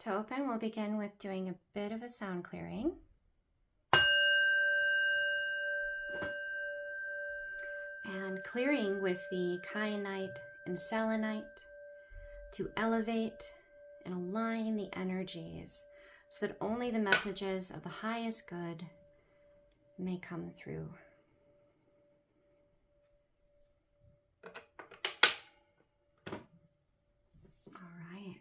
To open, we'll begin with doing a bit of a sound clearing. And clearing with the kyanite and selenite to elevate and align the energies so that only the messages of the highest good may come through. All right.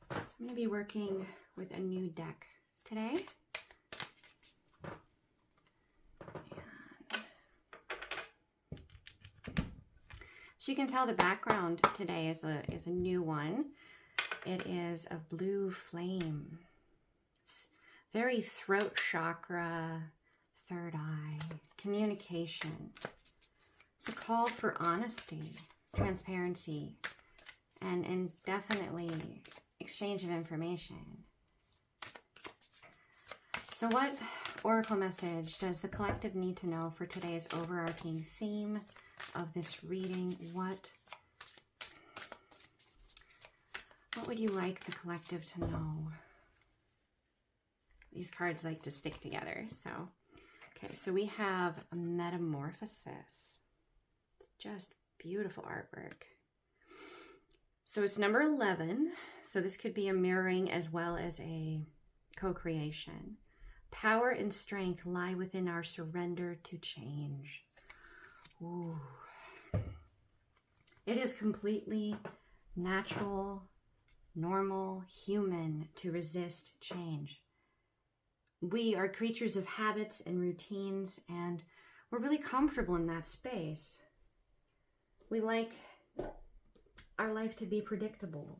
So I'm going to be working with a new deck today. So you can tell the background today is a new one. It is of blue flame. It's very throat chakra, third eye, communication. It's a call for honesty, transparency, and definitely exchange of information. So what oracle message does the collective need to know for today's overarching theme of this reading? What would you like the collective to know? These cards like to stick together. So, okay, so we have a metamorphosis. It's just beautiful artwork. So it's number 11. So this could be a mirroring as well as a co-creation. Power and strength lie within our surrender to change. Ooh. It is completely natural, normal, human to resist change. We are creatures of habits and routines, and we're really comfortable in that space. We like our life to be predictable.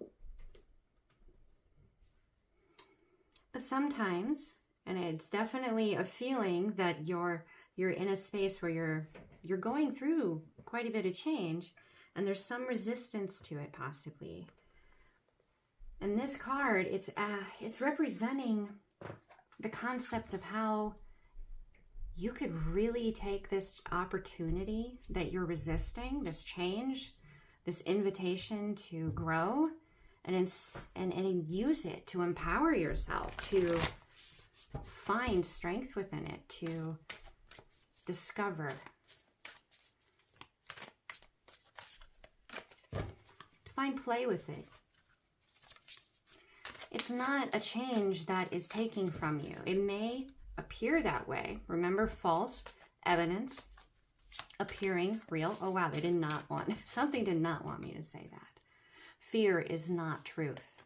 But sometimes, and it's definitely a feeling that you're in a space where you're going through quite a bit of change, and there's some resistance to it possibly. And this card, it's representing the concept of how you could really take this opportunity that you're resisting, this change, this invitation to grow, and use it to empower yourself, to find strength within it, to discover, to find play with it. It's not a change that is taking from you. It may appear that way. Remember, false evidence appearing real. Oh wow, they did not want, something did not want me to say that. Fear is not truth.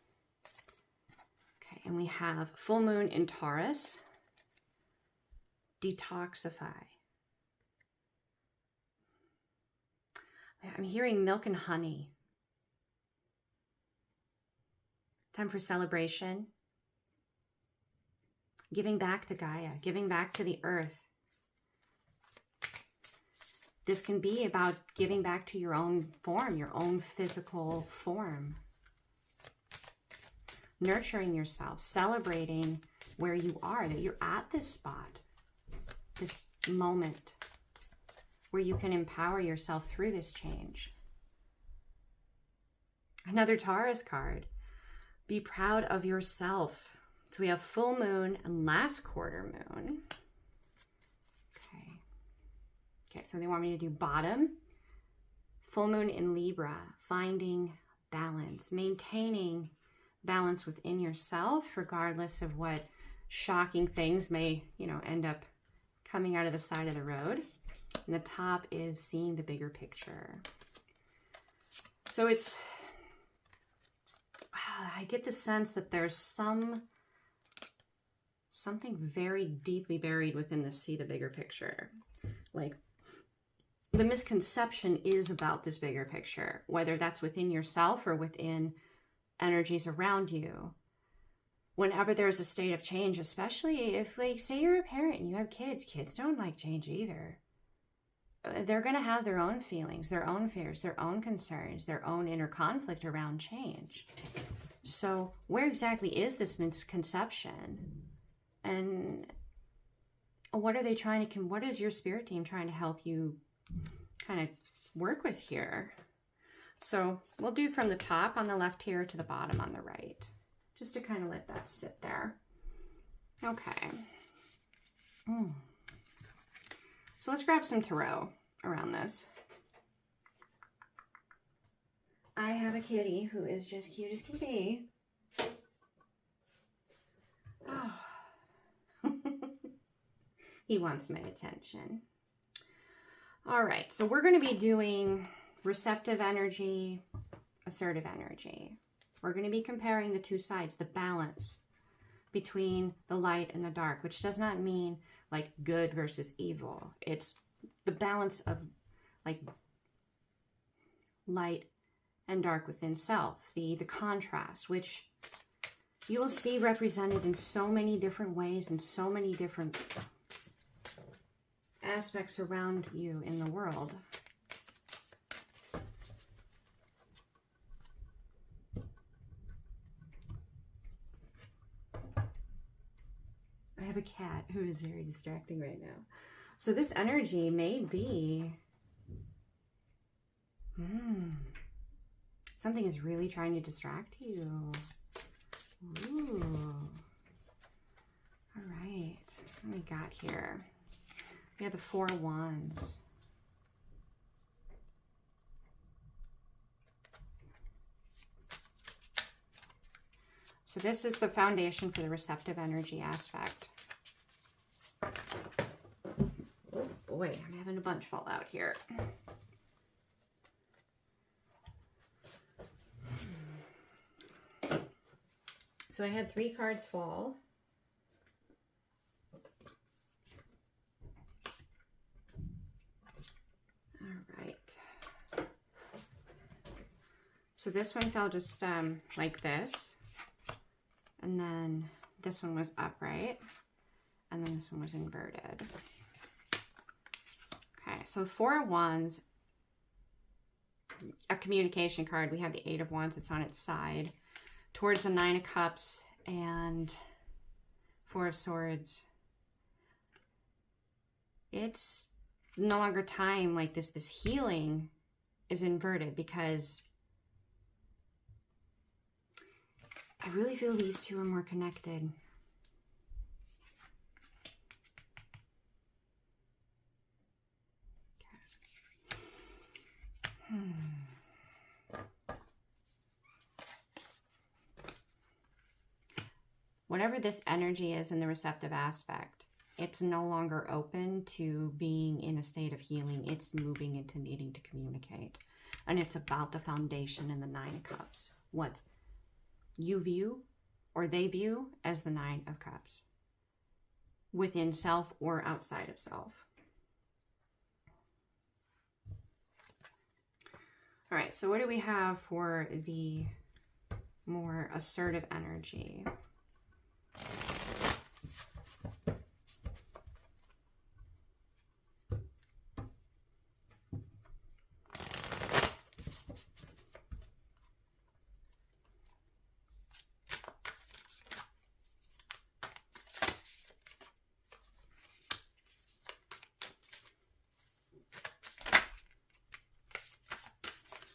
Okay, and we have full moon in Taurus. Detoxify. I'm hearing milk and honey. Time for celebration. Giving back to Gaia, giving back to the earth. This can be about giving back to your own form, your own physical form. Nurturing yourself, celebrating where you are, that you're at this spot, this moment where you can empower yourself through this change. Another Taurus card. Be proud of yourself. So we have full moon and last quarter moon. Okay, so they want me to do bottom. Full moon in Libra, finding balance, maintaining balance within yourself, regardless of what shocking things may, end up coming out of the side of the road. And the top is seeing the bigger picture. So I get the sense that there's something very deeply buried within the see the bigger picture. Like, the misconception is about this bigger picture, whether that's within yourself or within energies around you. Whenever there's a state of change, especially if, like, say you're a parent and you have kids don't like change either. They're going to have their own feelings, their own fears, their own concerns, their own inner conflict around change. So where exactly is this misconception? And what are they trying to, what is your spirit team trying to help you kind of work with here. So we'll do from the top on the left here to the bottom on the right, just to kind of let that sit there. Okay. So let's grab some tarot around this. I have a kitty who is just cute as can be. Oh. He wants my attention. All right, so we're going to be doing receptive energy, assertive energy. We're going to be comparing the two sides, the balance between the light and the dark, which does not mean like good versus evil. It's the balance of like light and dark within self, the contrast, which you will see represented in so many different ways and so many different aspects around you in the world. I have a cat who is very distracting right now. So this energy may be something is really trying to distract you. Ooh. All right. What do we got here? We have the Four of Wands. So this is the foundation for the receptive energy aspect. Oh boy, I'm having a bunch fall out here. So I had 3 cards fall. All right. So this one fell just like this. And then this one was upright. And then this one was inverted. Okay, so 4 of Wands, a communication card. We have the 8 of Wands, it's on its side. Towards the 9 of Cups and 4 of Swords. It's no longer time like this. This healing is inverted because I really feel these two are more connected. Okay. Whatever this energy is in the receptive aspect, it's no longer open to being in a state of healing. It's moving into needing to communicate. And it's about the foundation in the 9 of Cups. What you view or they view as the 9 of Cups. Within self or outside of self. All right, so what do we have for the more assertive energy?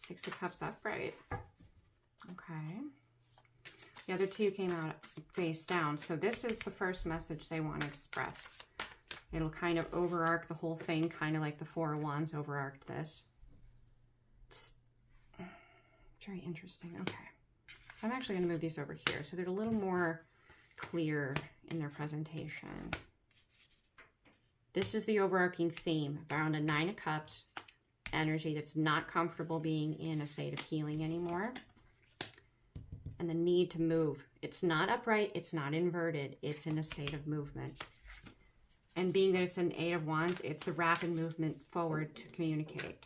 Six of Cups upright. Okay. The other two came out face down. So this is the first message they want to express. It'll kind of overarch the whole thing, kind of like the Four of Wands overarched this. It's very interesting. Okay. So I'm actually going to move these over here so they're a little more clear in their presentation. This is the overarching theme around a 9 of Cups energy that's not comfortable being in a state of healing anymore. And the need to move. It's not upright, it's not inverted, it's in a state of movement. And being that it's an 8 of Wands, it's the rapid movement forward to communicate.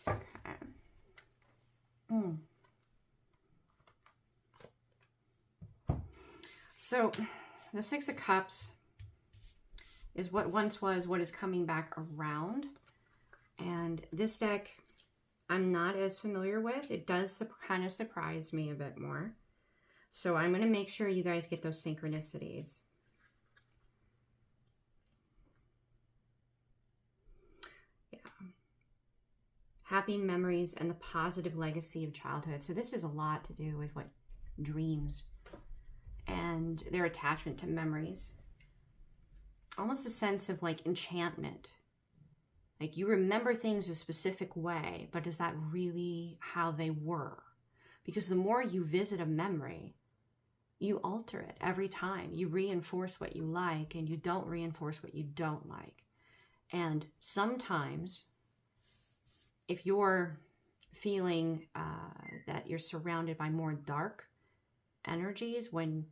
Okay. So the 6 of Cups is what once was, what is coming back around. And this deck, I'm not as familiar with. It does kind of surprise me a bit more. So I'm going to make sure you guys get those synchronicities. happy memories, and the positive legacy of childhood. So this is a lot to do with what dreams and their attachment to memories. Almost a sense of like enchantment. Like you remember things a specific way, but is that really how they were? Because the more you visit a memory, you alter it every time. You reinforce what you like and you don't reinforce what you don't like. And sometimes, if you're feeling that you're surrounded by more dark energies, when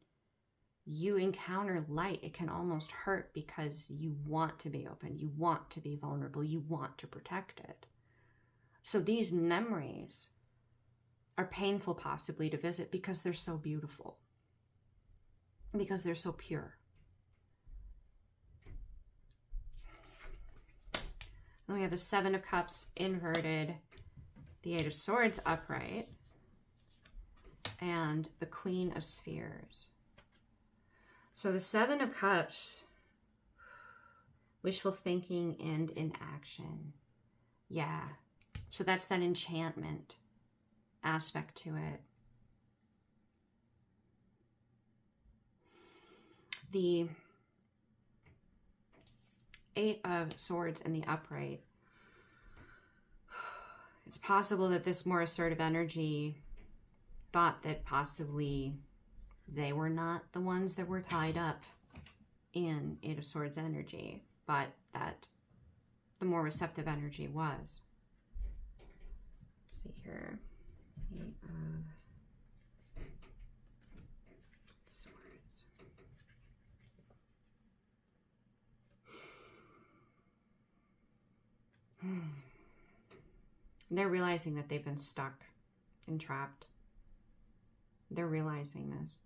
you encounter light, it can almost hurt because you want to be open, you want to be vulnerable, you want to protect it. So these memories are painful possibly to visit because they're so beautiful, because they're so pure. Then we have the Seven of Cups inverted, the Eight of Swords upright, and the Queen of Spheres. So the Seven of Cups, wishful thinking and inaction. Yeah, so that's that enchantment aspect to it. The Eight of Swords in the upright. It's possible that this more assertive energy thought that possibly they were not the ones that were tied up in Eight of Swords energy, but that the more receptive energy was. Let's see here. Eight of Swords. They're realizing that they've been stuck and trapped. They're realizing this.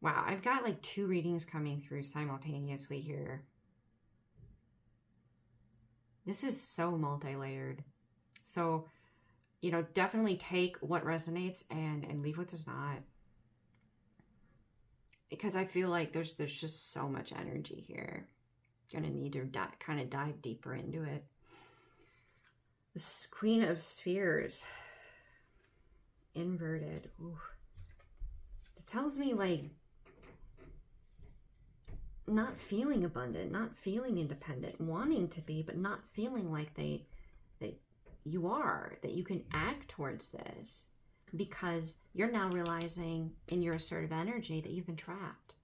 Wow, I've got like 2 readings coming through simultaneously here. This is so multi-layered. So, you know, definitely take what resonates and leave what does not. Because I feel like there's just so much energy here. Gonna need to kind of dive deeper into it. This Queen of Spheres inverted. Ooh. It tells me like not feeling abundant, not feeling independent, wanting to be, but not feeling like that you are, that you can act towards this, because you're now realizing in your assertive energy that you've been trapped,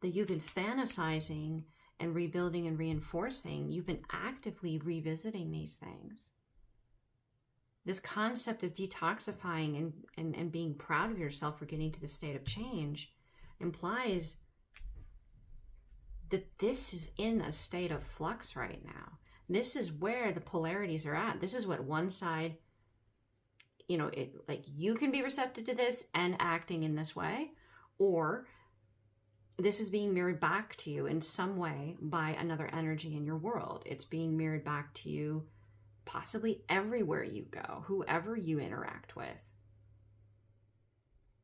that you've been fantasizing and rebuilding and reinforcing. You've been actively revisiting these things. This concept of detoxifying and being proud of yourself for getting to the state of change implies that this is in a state of flux right now. This is where the polarities are at. This is what one side, you know, it like you can be receptive to this and acting in this way, or this is being mirrored back to you in some way by another energy in your world. It's being mirrored back to you possibly everywhere you go, whoever you interact with.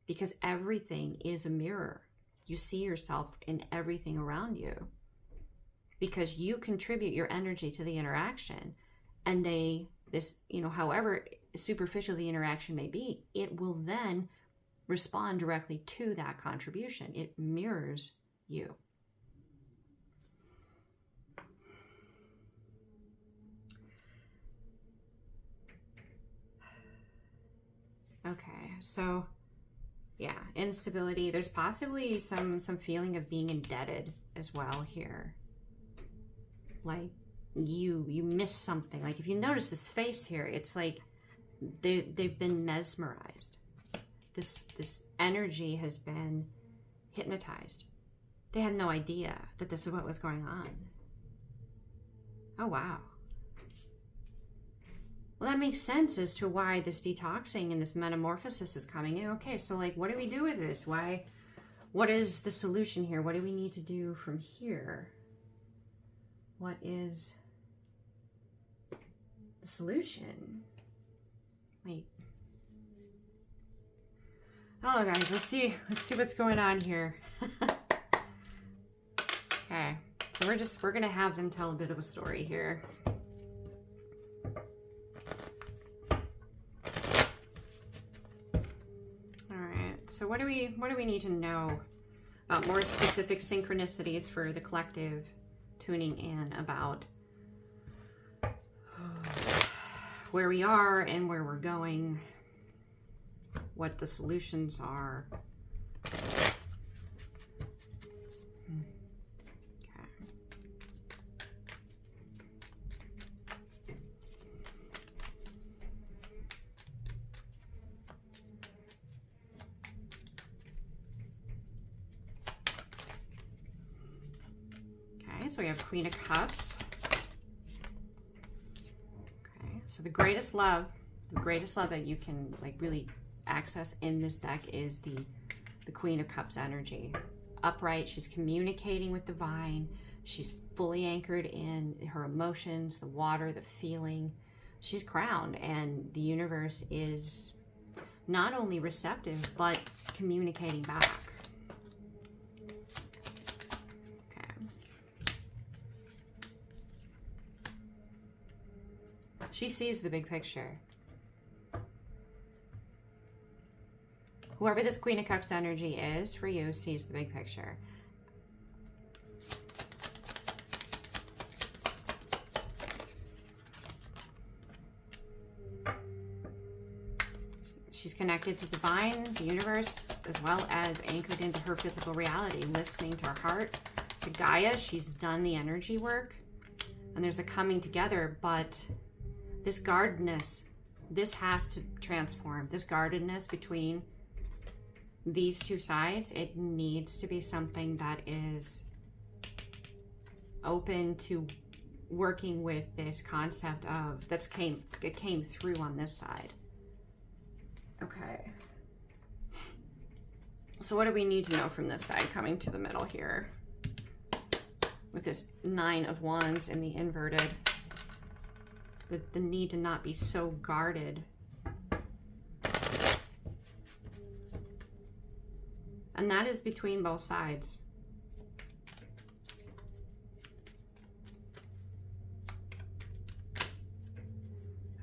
Because everything is a mirror. You see yourself in everything around you. Because you contribute your energy to the interaction. And however superficial the interaction may be, it will then respond directly to that contribution. It mirrors you. Okay, so yeah, instability. There's possibly some feeling of being indebted as well here. Like you missed something. Like if you notice this face here, it's like they've been mesmerized. This energy has been hypnotized. They had no idea that this is what was going on. Oh, wow. Well, that makes sense as to why this detoxing and this metamorphosis is coming in. Okay, so like, what do we do with this? What is the solution here? What do we need to do from here? What is the solution? Wait. Oh, guys, let's see what's going on here. Okay, so So we're gonna have them tell a bit of a story here. All right. So what do we need to know about more specific synchronicities for the collective tuning in about where we are and where we're going, what the solutions are. So we have Queen of Cups. Okay, so the greatest love that you can like really access in this deck is the Queen of Cups energy. Upright, she's communicating with divine. She's fully anchored in her emotions, the water, the feeling. She's crowned, and the universe is not only receptive, but communicating back. She sees the big picture. Whoever this Queen of Cups energy is for you sees the big picture. She's connected to divine, the universe, as well as anchored into her physical reality, listening to her heart, to Gaia. She's done the energy work, and there's a coming together, but this guardedness, this has to transform. This guardedness between these two sides, it needs to be something that is open to working with this concept of, it came through on this side. Okay. So what do we need to know from this side coming to the middle here? With this 9 of Wands in the inverted. The need to not be so guarded. And that is between both sides.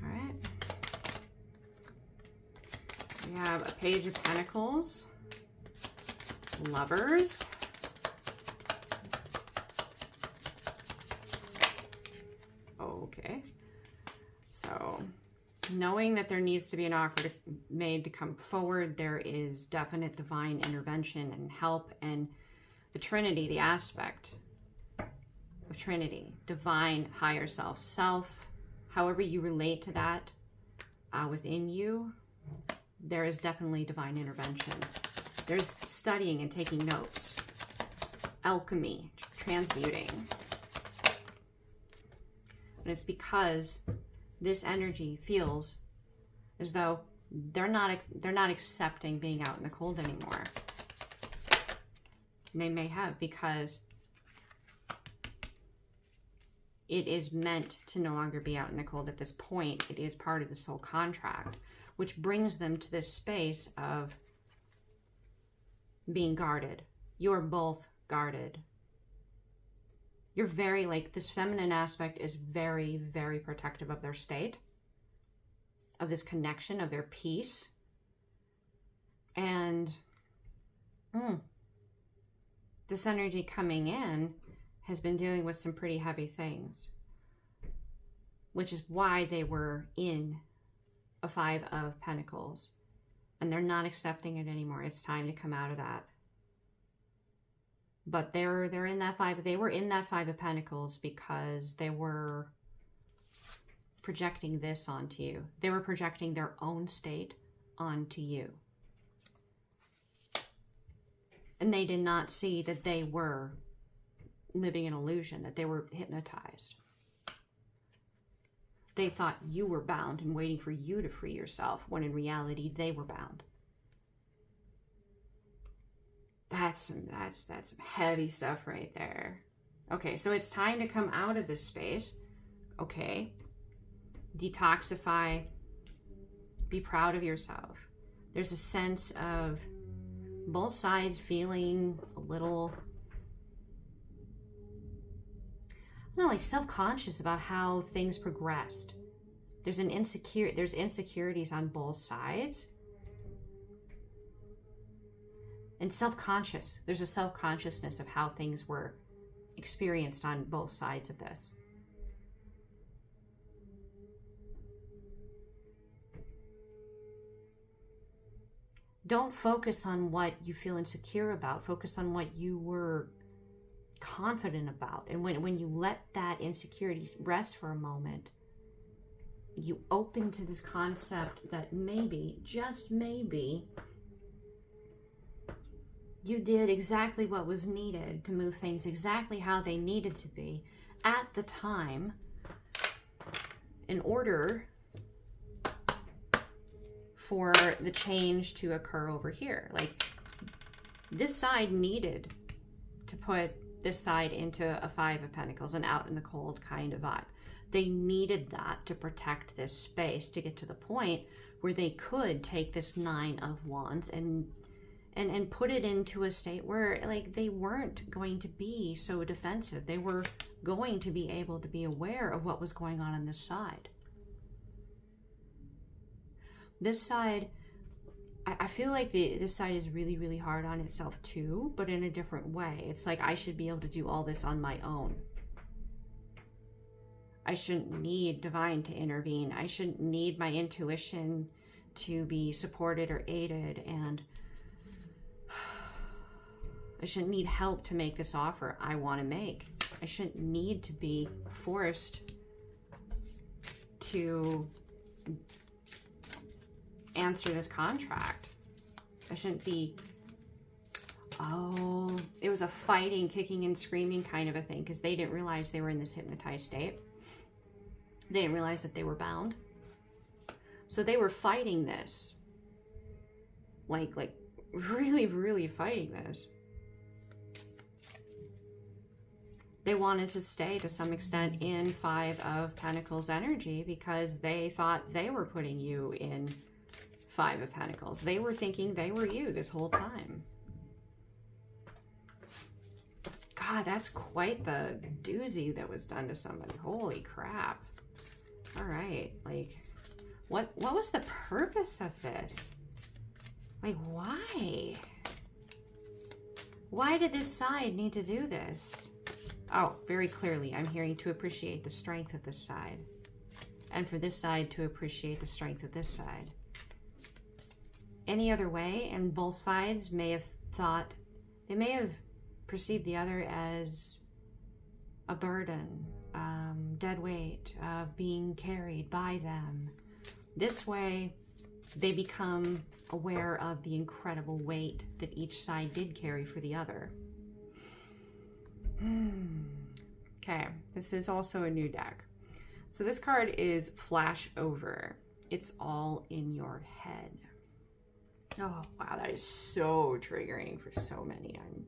All right. So we have a Page of Pentacles, Lovers, okay. So knowing that there needs to be an offer made to come forward, there is definite divine intervention and help, and the Trinity, the aspect of Trinity, divine, higher self, however you relate to that within you, there is definitely divine intervention. There's studying and taking notes, alchemy, transmuting. And it's because this energy feels as though they're not accepting being out in the cold anymore. And they may have, because it is meant to no longer be out in the cold at this point. It is part of the soul contract, which brings them to this space of being guarded. You're both guarded. You're very, like, this feminine aspect is very, very protective of their state, of this connection, of their peace. And this energy coming in has been dealing with some pretty heavy things, which is why they were in a 5 of Pentacles, and they're not accepting it anymore. It's time to come out of that. But they're in that 5. They were in that 5 of Pentacles because they were projecting this onto you. They were projecting their own state onto you. And they did not see that they were living an illusion, that they were hypnotized. They thought you were bound and waiting for you to free yourself, when in reality they were bound. That's some heavy stuff right there. Okay, so it's time to come out of this space. Okay. Detoxify. Be proud of yourself. There's a sense of both sides feeling a little no, like self-conscious about how things progressed. There's insecurities on both sides. And self-conscious. There's a self-consciousness of how things were experienced on both sides of this. Don't focus on what you feel insecure about. Focus on what you were confident about. And when you let that insecurity rest for a moment, you open to this concept that maybe, just maybe, you did exactly what was needed to move things exactly how they needed to be at the time in order for the change to occur over here. Like, this side needed to put this side into a Five of Pentacles, an out in the cold kind of vibe. They needed that to protect this space to get to the point where they could take this Nine of Wands and put it into a state where, like, they weren't going to be so defensive. They were going to be able to be aware of what was going on this side. This side, I feel like this side is really, really hard on itself too, but in a different way. It's like, I should be able to do all this on my own. I shouldn't need divine to intervene. I shouldn't need my intuition to be supported or aided, and I shouldn't need help to make this offer I want to make. I shouldn't need to be forced to answer this contract. I shouldn't be, oh, it was a fighting, kicking and screaming kind of a thing, because they didn't realize they were in this hypnotized state. They didn't realize that they were bound. So they were fighting this. Like really, really fighting this. They wanted to stay to some extent in Five of Pentacles energy because they thought they were putting you in Five of Pentacles. They were thinking they were you this whole time. God, that's quite the doozy that was done to somebody. Holy crap. All right, like, what was the purpose of this? Like, why? Why did this side need to do this? Oh, very clearly, I'm hearing to appreciate the strength of this side. And for this side to appreciate the strength of this side. Any other way, and both sides may have thought, they may have perceived the other as a burden, dead weight, being carried by them. This way, they become aware of the incredible weight that each side did carry for the other. Okay, this is also a new deck. So this card is Flash Over. It's all in your head. Oh, wow, that is so triggering for so many. I'm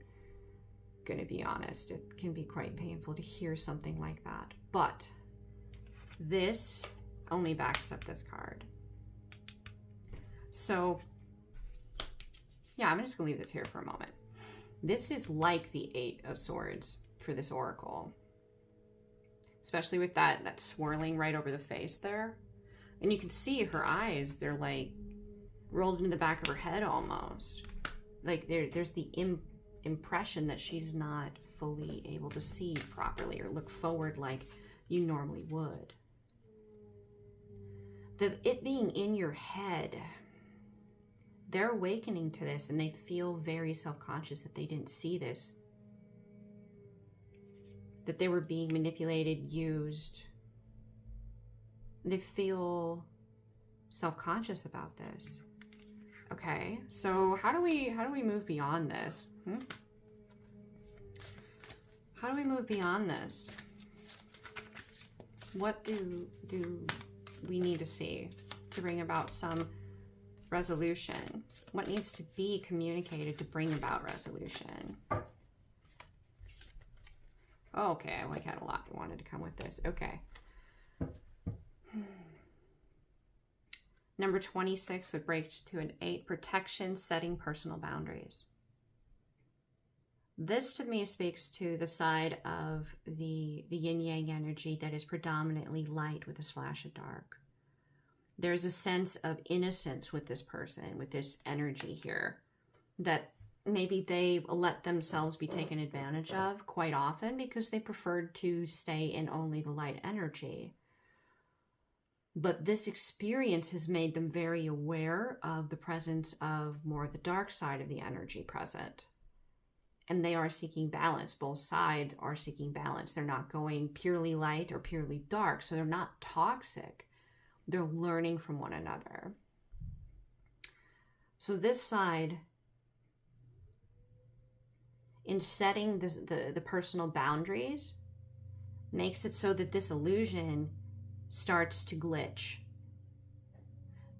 going to be honest. It can be quite painful to hear something like that. But this only backs up this card. So, yeah, I'm just going to leave this here for a moment. This is like the Eight of Swords for this oracle. Especially with that swirling right over the face there. And you can see her eyes, they're like rolled into the back of her head almost. Like there's the impression that she's not fully able to see properly or look forward like you normally would. It being in your head, they're awakening to this and they feel very self-conscious that they didn't see this. That they were being manipulated, used. They feel self-conscious about this. Okay, so how do we move beyond this? How do we move beyond this? What do we need to see to bring about some resolution? What needs to be communicated to bring about resolution? Oh, okay, I had a lot that wanted to come with this. Okay. Number 26 would break to an 8. Protection, setting personal boundaries. This to me speaks to the side of the yin-yang energy that is predominantly light with a splash of dark. There's a sense of innocence with this person, with this energy here, that maybe they let themselves be taken advantage of quite often because they preferred to stay in only the light energy. But this experience has made them very aware of the presence of more of the dark side of the energy present. And they are seeking balance. Both sides are seeking balance. They're not going purely light or purely dark. So they're not toxic. They're learning from one another. So this side, in setting the personal boundaries, makes it so that this illusion starts to glitch.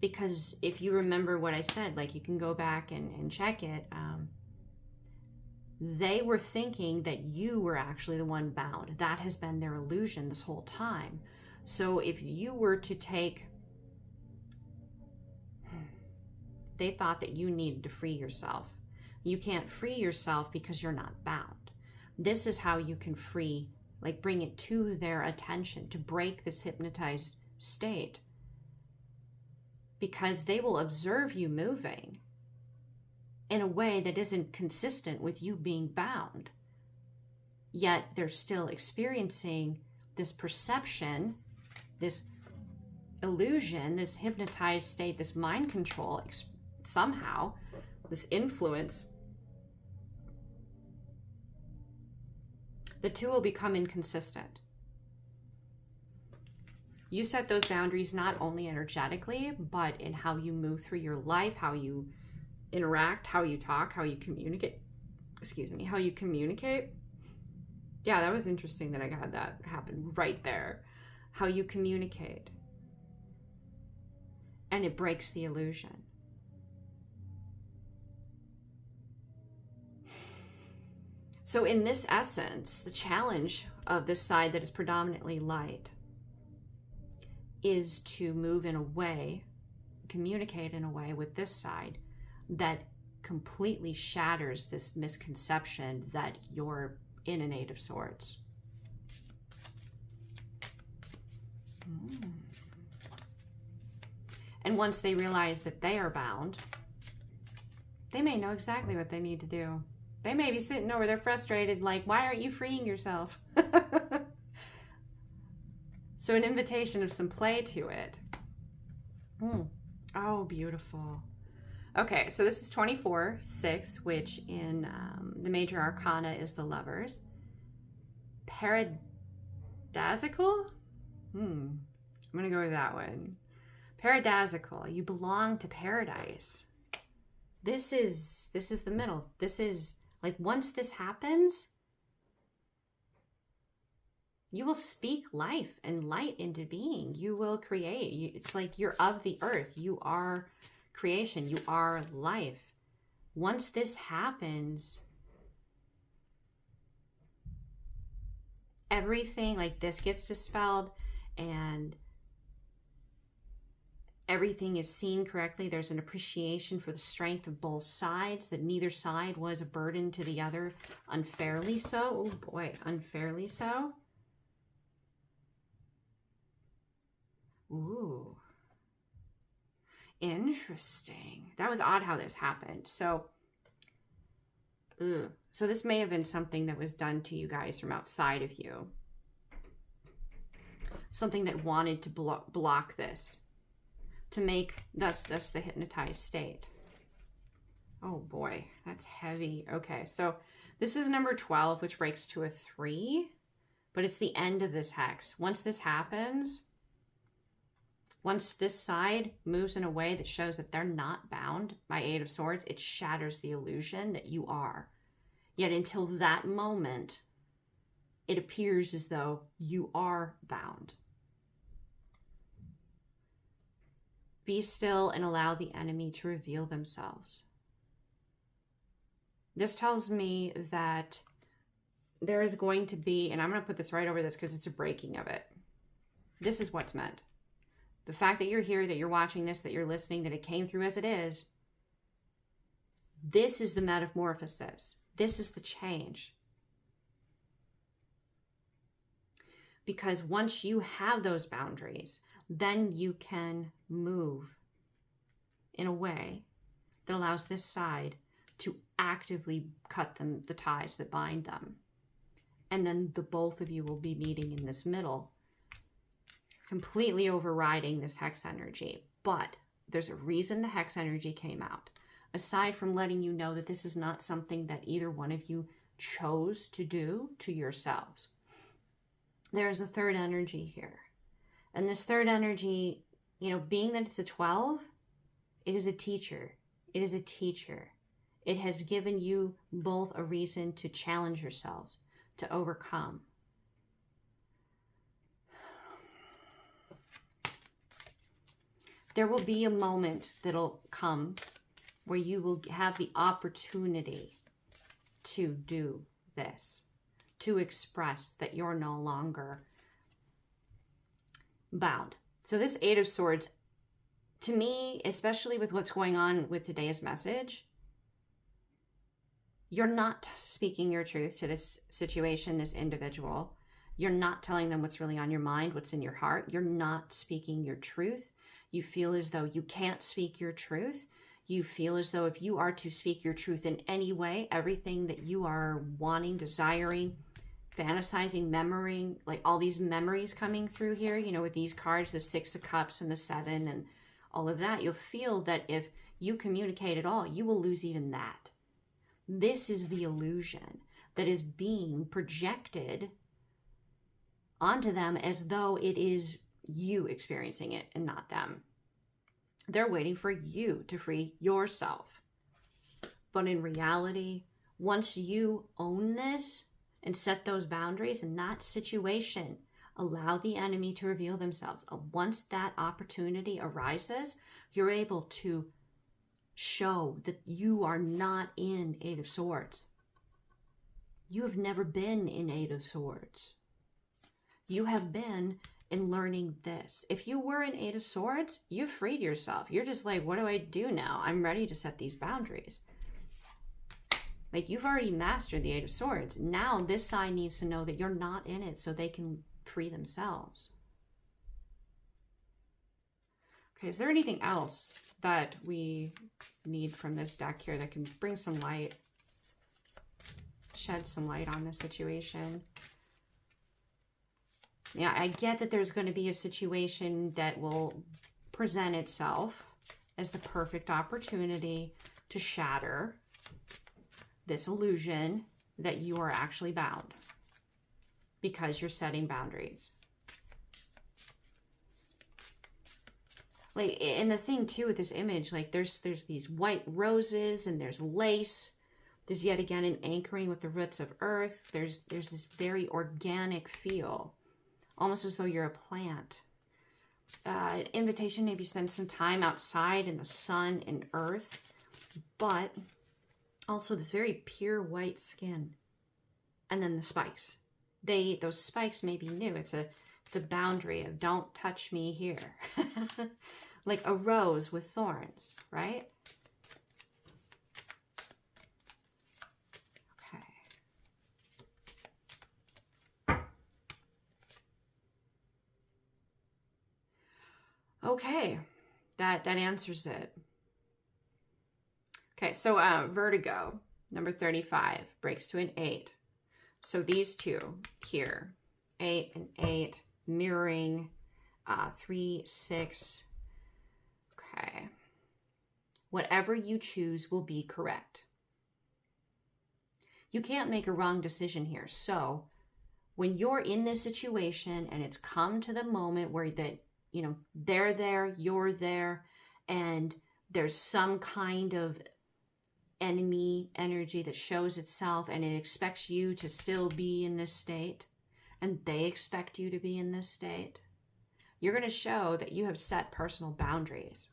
Because if you remember what I said, like you can go back and check it, they were thinking that you were actually the one bound. That has been their illusion this whole time. So if you were to take, they thought that you needed to free yourself. You can't free yourself because you're not bound. This is how you can free, like bring it to their attention, to break this hypnotized state. Because they will observe you moving in a way that isn't consistent with you being bound. Yet they're still experiencing this perception, this illusion, this hypnotized state, this mind control, somehow, this influence. The two will become inconsistent. You set those boundaries not only energetically, but in how you move through your life, how you interact, how you talk, how you communicate. Excuse me, how you communicate. Yeah, that was interesting that I had that happen right there. How you communicate. And it breaks the illusion. So in this essence, the challenge of this side that is predominantly light is to move in a way, communicate in a way with this side that completely shatters this misconception that you're in an Eight of Swords. And once they realize that they are bound, they may know exactly what they need to do. They may be sitting over there frustrated, like, why aren't you freeing yourself? So an invitation of some play to it. Oh, beautiful. Okay, so this is 24/6, which in the major arcana is the Lovers. Paradisical? I'm going to go with that one. Paradisical. You belong to paradise. This is the middle. This is, like, once this happens, you will speak life and light into being. You will create. It's like you're of the earth. You are creation. You are life. Once this happens, everything like this gets dispelled and everything is seen correctly. There's an appreciation for the strength of both sides, that neither side was a burden to the other unfairly so. Oh boy, unfairly so. Ooh. Interesting. That was odd how this happened. So this may have been something that was done to you guys from outside of you. Something that wanted to block this. To make thus the hypnotized state. Oh boy, that's heavy. Okay, so this is number 12, which breaks to a 3, but it's the end of this hex. Once this happens, once this side moves in a way that shows that they're not bound by Eight of Swords, it shatters the illusion that you are. Yet until that moment, it appears as though you are bound. Be still and allow the enemy to reveal themselves. This tells me that there is going to be, and I'm going to put this right over this because it's a breaking of it. This is what's meant. The fact that you're here, that you're watching this, that you're listening, that it came through as it is, this is the metamorphosis. This is the change. Because once you have those boundaries, then you can move in a way that allows this side to actively cut the ties that bind them. And then the both of you will be meeting in this middle, completely overriding this hex energy. But there's a reason the hex energy came out. Aside from letting you know that this is not something that either one of you chose to do to yourselves. There's a third energy here. And this third energy, you know, being that it's a 12, it is a teacher. It is a teacher. It has given you both a reason to challenge yourselves, to overcome. There will be a moment that'll come where you will have the opportunity to do this, to express that you're no longer bound. So this Eight of Swords, to me, especially with what's going on with today's message, you're not speaking your truth to this situation, this individual. You're not telling them what's really on your mind, what's in your heart. You're not speaking your truth. You feel as though you can't speak your truth. You feel as though if you are to speak your truth in any way, everything that you are wanting, desiring, fantasizing, memorying, like all these memories coming through here, you know, with these cards, the Six of Cups and the Seven and all of that, you'll feel that if you communicate at all, you will lose even that. This is the illusion that is being projected onto them as though it is you experiencing it and not them. They're waiting for you to free yourself. But in reality, once you own this and set those boundaries in that situation, allow the enemy to reveal themselves. Once that opportunity arises, you're able to show that you are not in Eight of Swords. You have never been in Eight of Swords. You have been in learning this. If you were in Eight of Swords, you've freed yourself. You're just like, what do I do now? I'm ready to set these boundaries. Like, you've already mastered the Eight of Swords. Now this side needs to know that you're not in it so they can free themselves. Okay, is there anything else that we need from this deck here that can bring some light, shed some light on this situation? Yeah, I get that there's going to be a situation that will present itself as the perfect opportunity to shatter this illusion that you are actually bound because you're setting boundaries. Like, and the thing too with this image, like there's these white roses and there's lace. There's yet again an anchoring with the roots of earth. There's this very organic feel, almost as though you're a plant. An invitation, maybe spend some time outside in the sun and earth, but also this very pure white skin. And then the spikes. Those spikes may be new. It's a boundary of don't touch me here. Like a rose with thorns, right? Okay, that answers it. Okay, so vertigo, number 35, breaks to an 8. So these two here, 8 and 8, mirroring, 3, 6. Okay. Whatever you choose will be correct. You can't make a wrong decision here. So when you're in this situation and it's come to the moment where that, you know, they're there, you're there, and there's some kind of enemy energy that shows itself and it expects you to still be in this state, and they expect you to be in this state, you're going to show that you have set personal boundaries,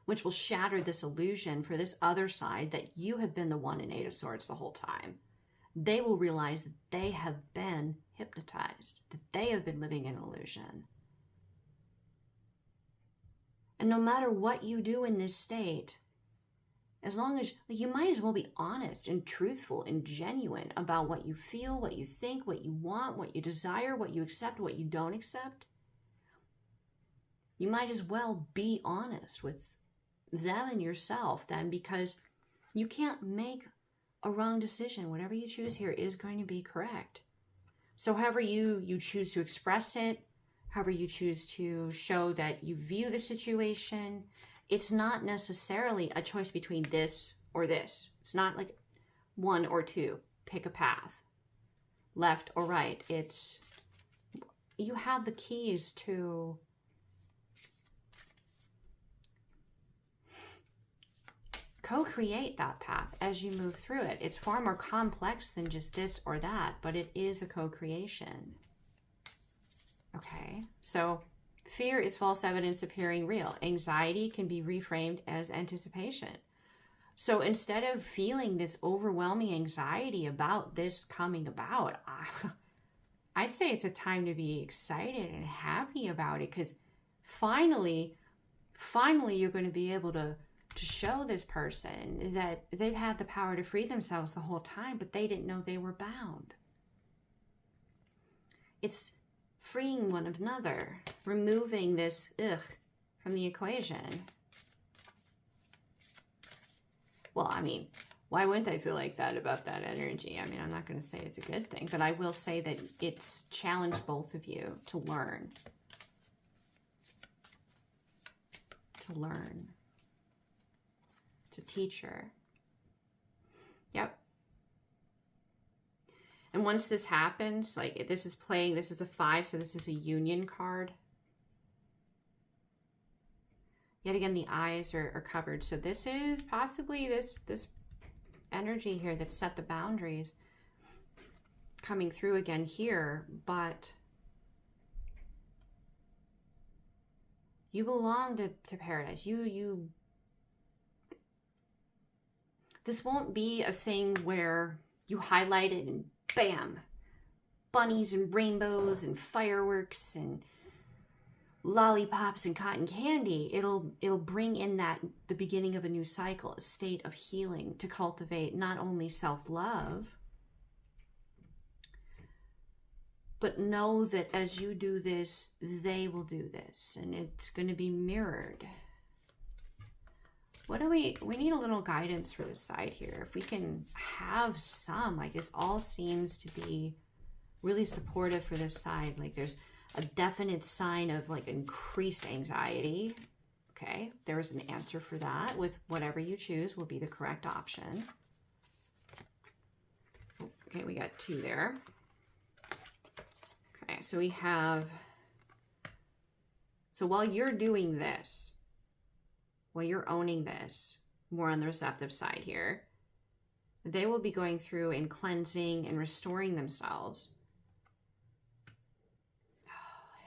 which will shatter this illusion for this other side that you have been the one in Eight of Swords the whole time. They will realize that they have been hypnotized, that they have been living in illusion. And no matter what you do in this state, as long as, like, you might as well be honest and truthful and genuine about what you feel, what you think, what you want, what you desire, what you accept, what you don't accept. You might as well be honest with them and yourself then, because you can't make a wrong decision. Whatever you choose here is going to be correct. So however you choose to express it, however you choose to show that you view the situation, it's not necessarily a choice between this or this. It's not like one or two. Pick a path, left or right. It's, you have the keys to co-create that path as you move through it. It's far more complex than just this or that, but it is a co-creation. Okay, so fear is false evidence appearing real. Anxiety can be reframed as anticipation. So instead of feeling this overwhelming anxiety about this coming about, I'd say it's a time to be excited and happy about it, because finally you're going to be able to show this person that they've had the power to free themselves the whole time, but they didn't know they were bound. It's freeing one another, removing this from the equation. Well, I mean, why wouldn't I feel like that about that energy? I mean, I'm not going to say it's a good thing, but I will say that it's challenged both of you to learn. To learn. It's a teacher. Yep. And once this happens, like this is playing, this is a 5, so this is a union card. Yet again, the eyes are covered. So this is possibly this energy here that set the boundaries coming through again here, but you belong to paradise. This won't be a thing where you highlight it and bam, bunnies and rainbows and fireworks and lollipops and cotton candy. It'll bring in the beginning of a new cycle, a state of healing, to cultivate not only self-love, but know that as you do this, they will do this, and it's going to be mirrored. What do we need a little guidance for this side here. If we can have some, like this all seems to be really supportive for this side. Like there's a definite sign of like increased anxiety. Okay, there is an answer for that with whatever you choose will be the correct option. Okay, we got 2 there. Okay, so we have, so while you're doing this, while you're owning this, more on the receptive side here, they will be going through and cleansing and restoring themselves.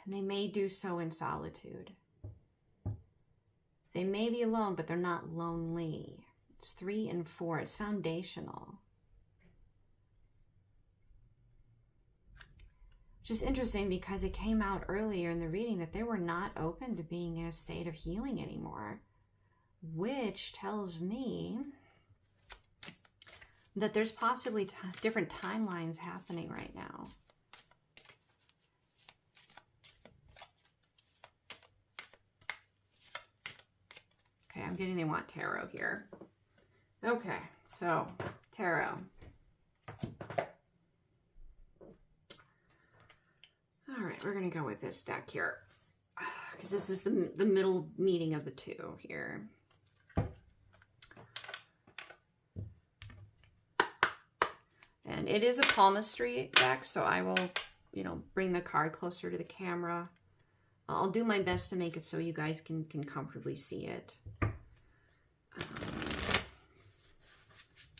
And they may do so in solitude. They may be alone, but they're not lonely. It's 3 and 4. It's foundational. Which is interesting because it came out earlier in the reading that they were not open to being in a state of healing anymore. Which tells me that there's possibly different timelines happening right now. Okay, I'm getting they want tarot here. Okay, so tarot. All right, we're going to go with this deck here, because this is the middle meeting of the 2 here. And it is a palmistry deck, so I will, bring the card closer to the camera. I'll do my best to make it so you guys can comfortably see it.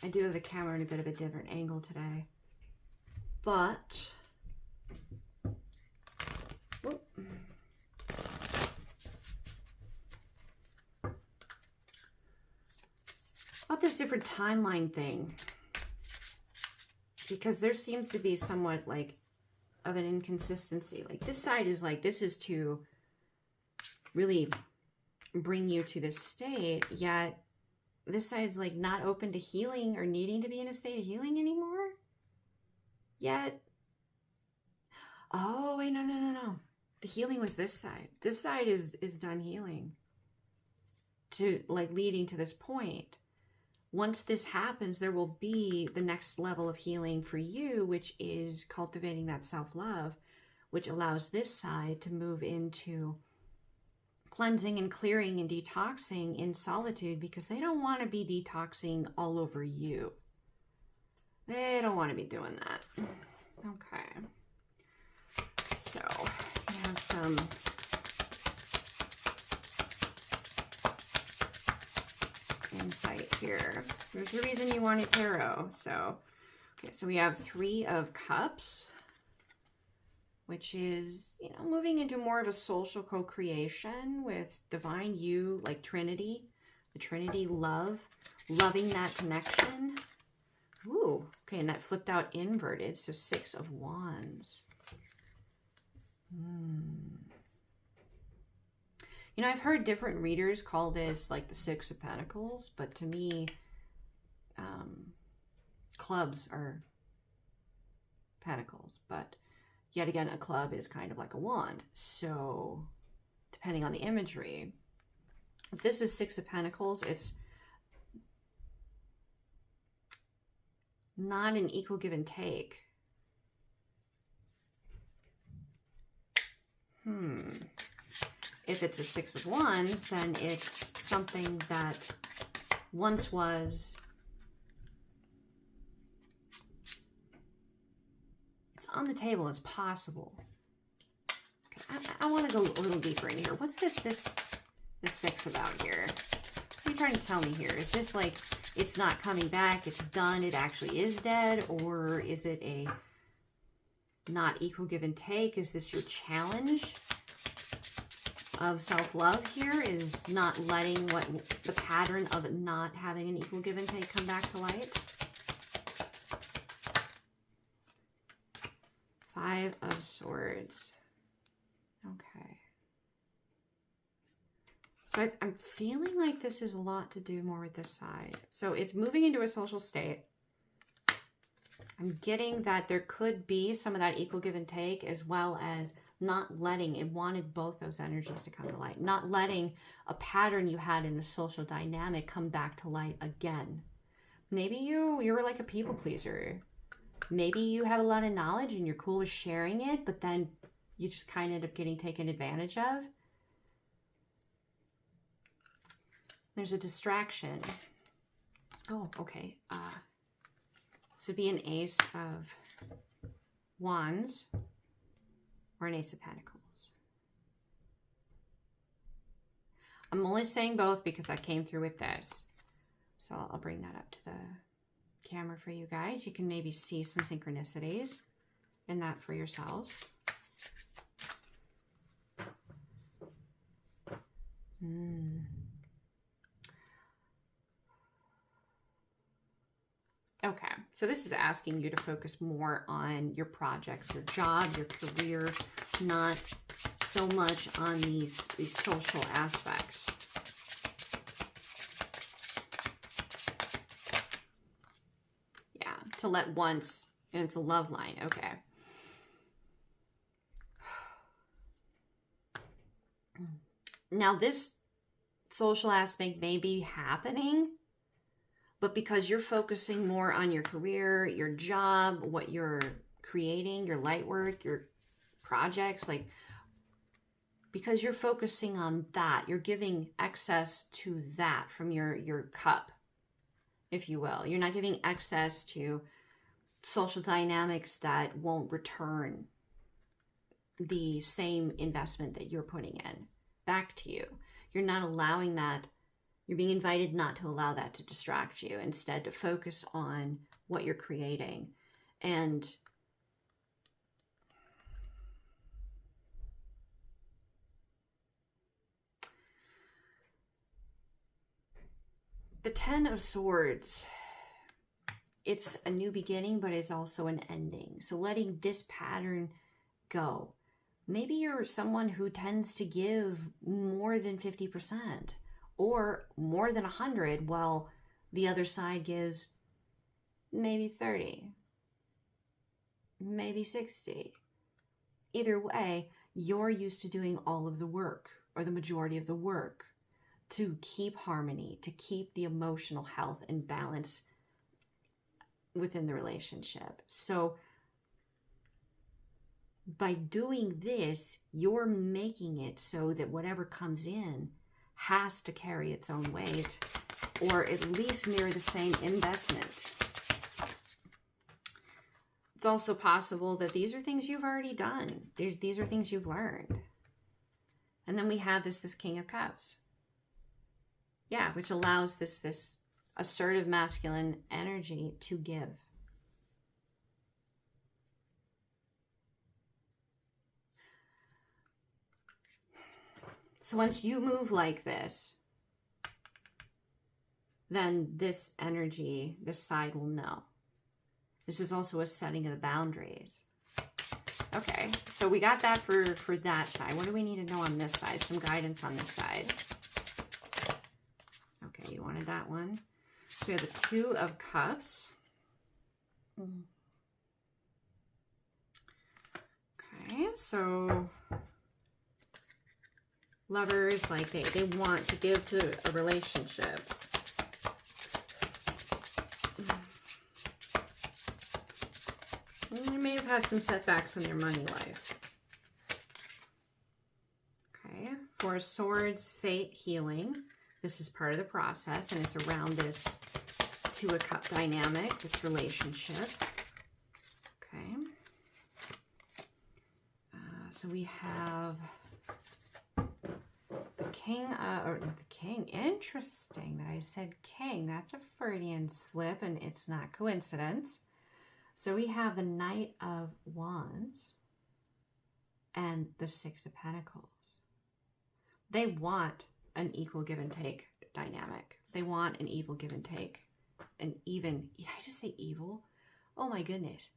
I do have the camera in a bit of a different angle today. But, whoop. About this different timeline thing, because there seems to be somewhat like of an inconsistency. Like this side is like, this is to really bring you to this state, yet this side's like not open to healing or needing to be in a state of healing anymore yet. Oh, wait, no. The healing was this side. This side is done healing to like leading to this point. Once this happens, there will be the next level of healing for you, which is cultivating that self-love, which allows this side to move into cleansing and clearing and detoxing in solitude, because they don't want to be detoxing all over you. They don't want to be doing that. Okay. So, we have some insight here. There's the reason you wanted tarot. So, okay, so we have 3 of Cups, which is, you know, moving into more of a social co-creation with divine you, like Trinity, the Trinity love, loving that connection. Ooh, okay, and that flipped out inverted, so 6 of Wands. You know, I've heard different readers call this like the 6 of Pentacles, but to me, clubs are pentacles, but yet again, a club is kind of like a wand. So depending on the imagery, if this is 6 of Pentacles, it's not an equal give and take. If it's a 6 of Wands, then it's something that once was, it's on the table, it's possible. Okay, I want to go a little deeper in here. What's this 6 about here? What are you trying to tell me here? Is this like, it's not coming back, it's done, it actually is dead? Or is it a not equal give and take? Is this your challenge of self-love here, is not letting what the pattern of not having an equal give and take come back to light? 5 of Swords. Okay. So I'm feeling like this is a lot to do more with this side. So it's moving into a social state. I'm getting that there could be some of that equal give and take, as well as not letting, it wanted both those energies to come to light. Not letting a pattern you had in a social dynamic come back to light again. Maybe you were like a people pleaser. Maybe you have a lot of knowledge and you're cool with sharing it, but then you just kind of end up getting taken advantage of. There's a distraction. Oh, okay. This would be an Ace of Wands or an Ace of Pentacles. I'm only saying both because that came through with this. So I'll bring that up to the camera for you guys. You can maybe see some synchronicities in that for yourselves. Okay, so this is asking you to focus more on your projects, your job, your career, not so much on these social aspects. Yeah, to let once, and it's a love line, okay. Now this social aspect may be happening, but because you're focusing more on your career, your job, what you're creating, your light work, your projects, like, because you're focusing on that, you're giving access to that from your cup, if you will. You're not giving access to social dynamics that won't return the same investment that you're putting in back to you. You're not allowing that. You're being invited not to allow that to distract you, instead to focus on what you're creating. And the 10 of Swords, it's a new beginning, but it's also an ending. So letting this pattern go. Maybe you're someone who tends to give more than 50%. Or more than 100 while The other side gives maybe 30, maybe 60. Either way, you're used to doing all of the work, or the majority of the work, to keep harmony, to keep the emotional health and balance within the relationship. So by doing this, you're making it so that whatever comes in has to carry its own weight, or at least mirror the same investment. It's also possible that these are things you've already done. These are things you've learned. And then we have this King of Cups. Yeah, which allows this assertive masculine energy to give. So once you move like this, then this energy, this side will know. This is also a setting of the boundaries. Okay, so we got that for that side. What do we need to know on this side? Some guidance on this side. Okay, you wanted that one. So we have the Two of Cups. Okay, so lovers, like they want to give to a relationship. They may have had some setbacks in their money life. Okay, Four of Swords, fate, healing. This is part of the process, and it's around this Two of Cup dynamic, this relationship. Okay. So we have the King, or the King. Interesting that I said King. That's a Freudian slip, and it's not coincidence. So we have the Knight of Wands and the Six of Pentacles. They want an equal give and take dynamic. They want an evil give and take. An even, did I just say evil? Oh my goodness.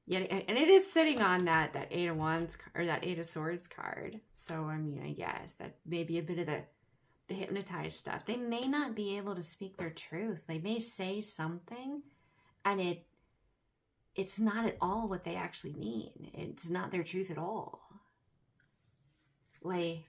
Yeah, and it is sitting on that Eight of Wands, or that Eight of Swords card. So, I mean, I guess that may be a bit of the hypnotized stuff. They may not be able to speak their truth. They may say something, and it's not at all what they actually mean. It's not their truth at all. Like,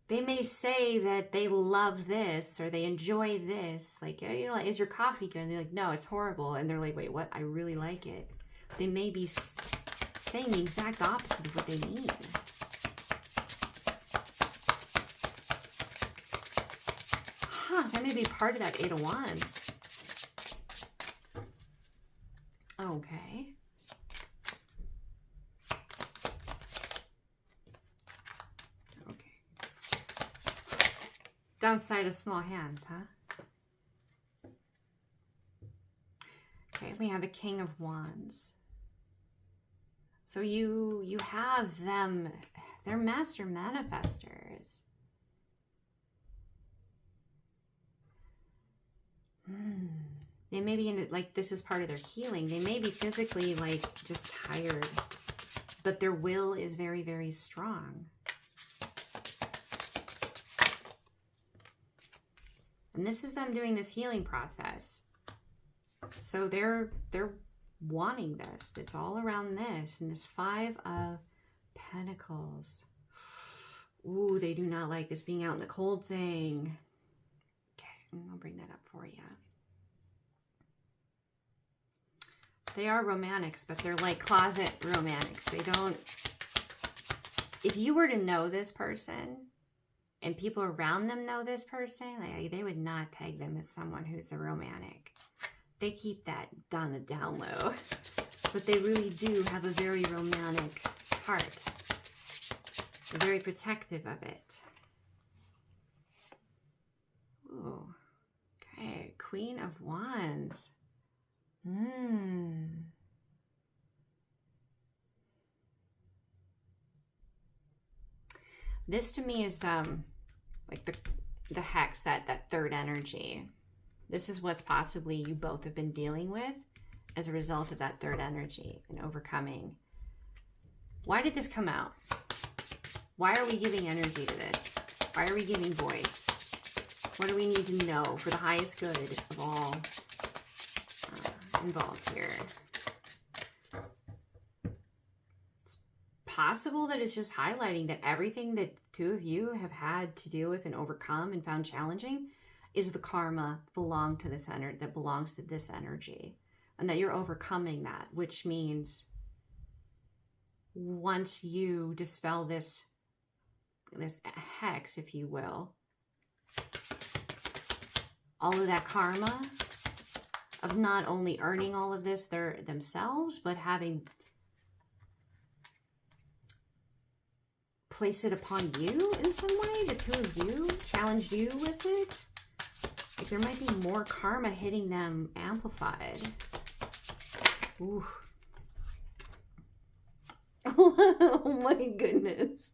they may say that they love this or they enjoy this. Like, you know, is your coffee good? And they're like, no, it's horrible. And they're like, wait, what? I really like it. They may be saying the exact opposite of what they mean. Huh, that may be part of that Eight of Wands. Okay. Okay. Downside of small hands, huh? Okay, we have the King of Wands. So you have them, they're master manifestors. They may be in it, like, this is part of their healing. They may be physically, like, just tired, but their will is very, very strong. And this is them doing this healing process. So they're wanting this. It's all around this. And this Five of Pentacles. Ooh, they do not like this being out in the cold thing. Okay, I'll bring that up for you. They are romantics, but they're like closet romantics. They don't... If you were to know this person, and people around them know this person, like, they would not peg them as someone who's a romantic. They keep that on the down low. But they really do have a very romantic heart. They're very protective of it. Ooh. Okay, Queen of Wands. This to me is like the hex, that third energy. This is what's possibly you both have been dealing with as a result of that third energy and overcoming. Why did this come out? Why are we giving energy to this? Why are we giving voice? What do we need to know for the highest good of all involved here? It's possible that it's just highlighting that everything that two of you have had to deal with and overcome and found challenging is the karma that belongs to this energy, and that you're overcoming that, which means once you dispel this hex, if you will, all of that karma of not only earning all of this themselves, but having placed it upon you in some way, the two of you challenged you with it. Like there might be more karma hitting them amplified. Ooh. Oh my goodness.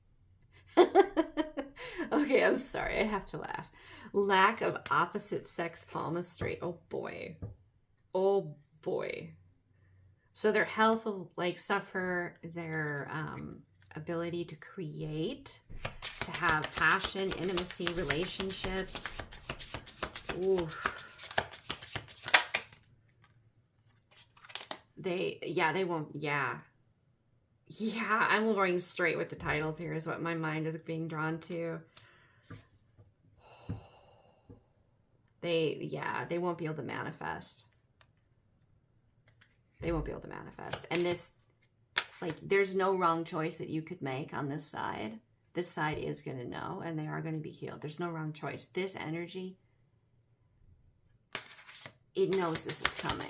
Okay, I'm sorry. I have to laugh. Lack of opposite sex palmistry. Oh boy. Oh boy. So their health will like suffer, their ability to create, to have passion, intimacy, relationships. Ooh. They won't, yeah, I'm going straight with the titles here is what my mind is being drawn to. They won't be able to manifest. They won't be able to manifest. And this, like, there's no wrong choice that you could make on this side. This side is going to know, and they are going to be healed. There's no wrong choice. This energy, it knows this is coming.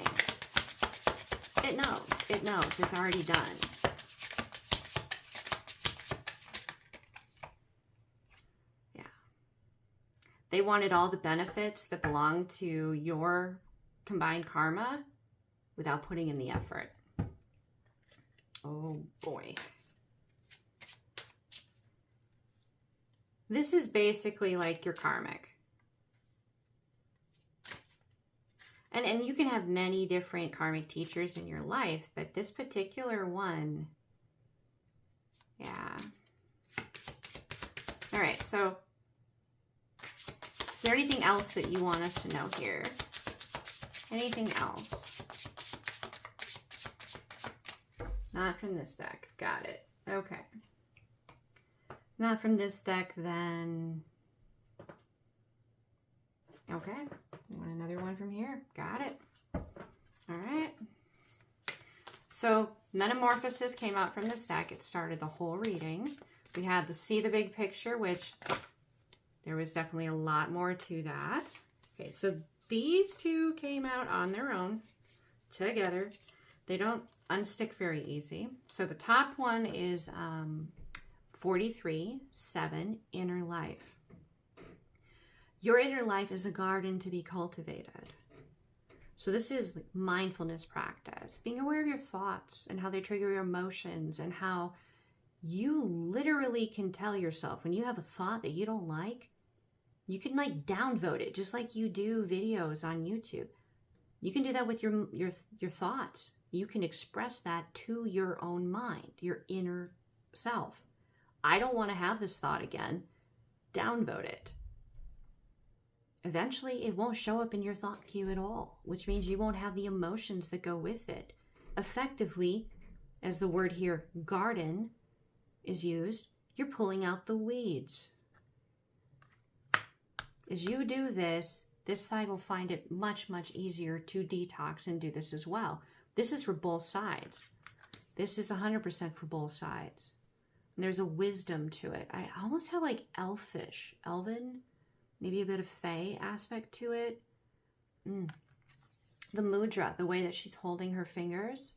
It knows. It knows. It's already done. Yeah. They wanted all the benefits that belong to your combined karma without putting in the effort. Oh boy. This is basically like your karmic. And you can have many different karmic teachers in your life, but this particular one, yeah. All right, so is there anything else that you want us to know here? Anything else? Not from this deck. Got it. Okay. Not from this deck, then. Okay. You want another one from here? Got it. All right. So Metamorphosis came out from this deck. It started the whole reading. We had the See the Big Picture, which there was definitely a lot more to that. Okay, so these two came out on their own together. They don't unstick very easy. So the top one is 43-7, Inner Life. Your inner life is a garden to be cultivated. So this is mindfulness practice, being aware of your thoughts and how they trigger your emotions, and how you literally can tell yourself when you have a thought that you don't like, you can like downvote it, just like you do videos on YouTube. You can do that with your thoughts. You can express that to your own mind, your inner self. I don't want to have this thought again. Downvote it. Eventually, it won't show up in your thought queue at all, which means you won't have the emotions that go with it. Effectively, as the word here, garden, is used, you're pulling out the weeds. As you do this, this side will find it much, much easier to detox and do this as well. This is for both sides. This is 100% for both sides. And there's a wisdom to it. I almost have like elfish, elven, maybe a bit of fae aspect to it. The mudra, the way that she's holding her fingers,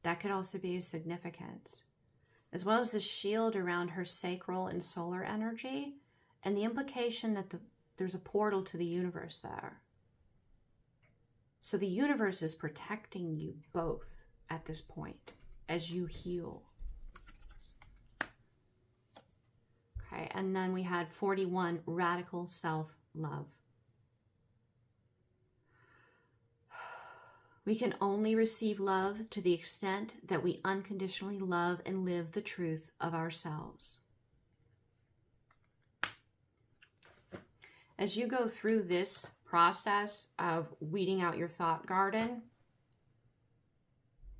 that could also be of significance. As well as the shield around her sacral and solar energy, and the implication that there's a portal to the universe there. So the universe is protecting you both at this point as you heal. Okay, and then we had 41, radical self-love. We can only receive love to the extent that we unconditionally love and live the truth of ourselves. as you go through this process of weeding out your thought garden,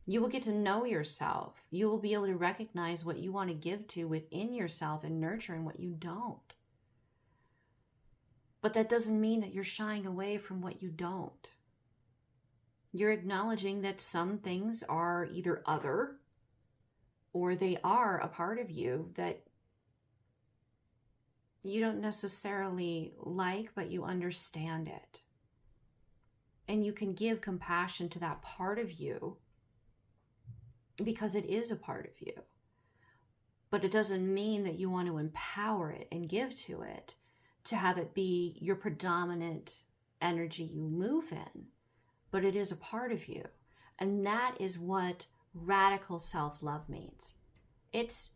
you will get to know yourself. You will be able to recognize what you want to give to within yourself and nurture and what you don't. But that doesn't mean that you're shying away from what you don't. You're acknowledging that some things are either other or they are a part of you that you don't necessarily like, but you understand it. And you can give compassion to that part of you because it is a part of you. But it doesn't mean that you want to empower it and give to it to have it be your predominant energy you move in. But it is a part of you. And that is what radical self-love means. It's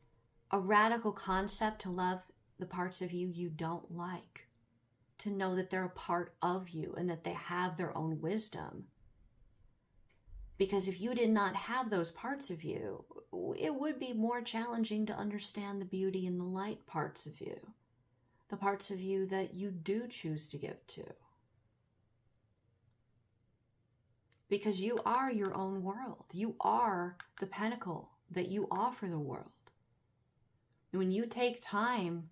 a radical concept to love the parts of you you don't like, to know that they're a part of you and that they have their own wisdom. Because if you did not have those parts of you, it would be more challenging to understand the beauty and the light parts of you, the parts of you that you do choose to give to. Because you are your own world. You are the pinnacle that you offer the world. And when you take time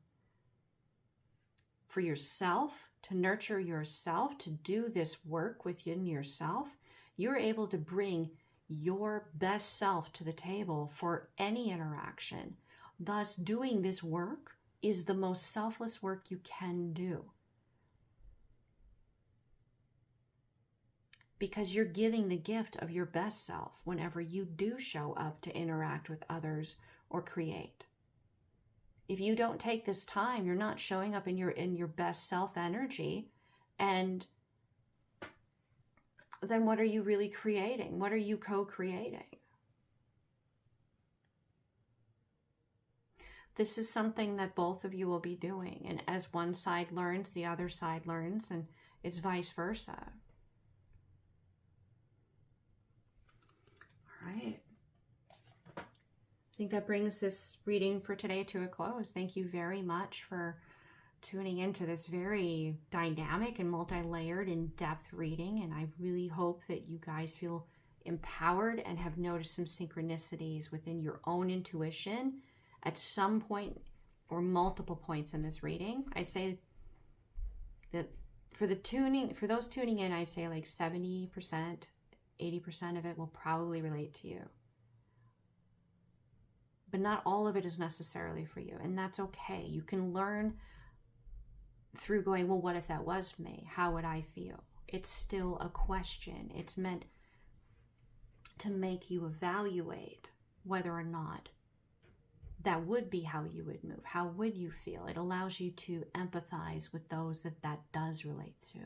for yourself, to nurture yourself, to do this work within yourself, you're able to bring your best self to the table for any interaction. Thus, doing this work is the most selfless work you can do. Because you're giving the gift of your best self whenever you do show up to interact with others or create. If you don't take this time, you're not showing up in your best self energy, and then what are you really creating? What are you co-creating? This is something that both of you will be doing, and as one side learns, the other side learns, and it's vice versa. All right. I think that brings this reading for today to a close. Thank you very much for tuning into this very dynamic and multi-layered, in-depth reading. And I really hope that you guys feel empowered and have noticed some synchronicities within your own intuition at some point or multiple points in this reading. I'd say that for those tuning in, I'd say like 70%, 80% of it will probably relate to you. But not all of it is necessarily for you, and that's okay. You can learn through going, well, what if that was me? How would I feel? It's still a question. It's meant to make you evaluate whether or not that would be how you would move. How would you feel? It allows you to empathize with those that does relate to.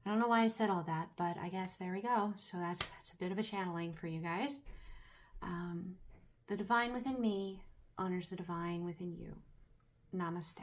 I don't know why I said all that, but I guess there we go. So that's a bit of a channeling for you guys. The divine within me honors the divine within you. Namaste.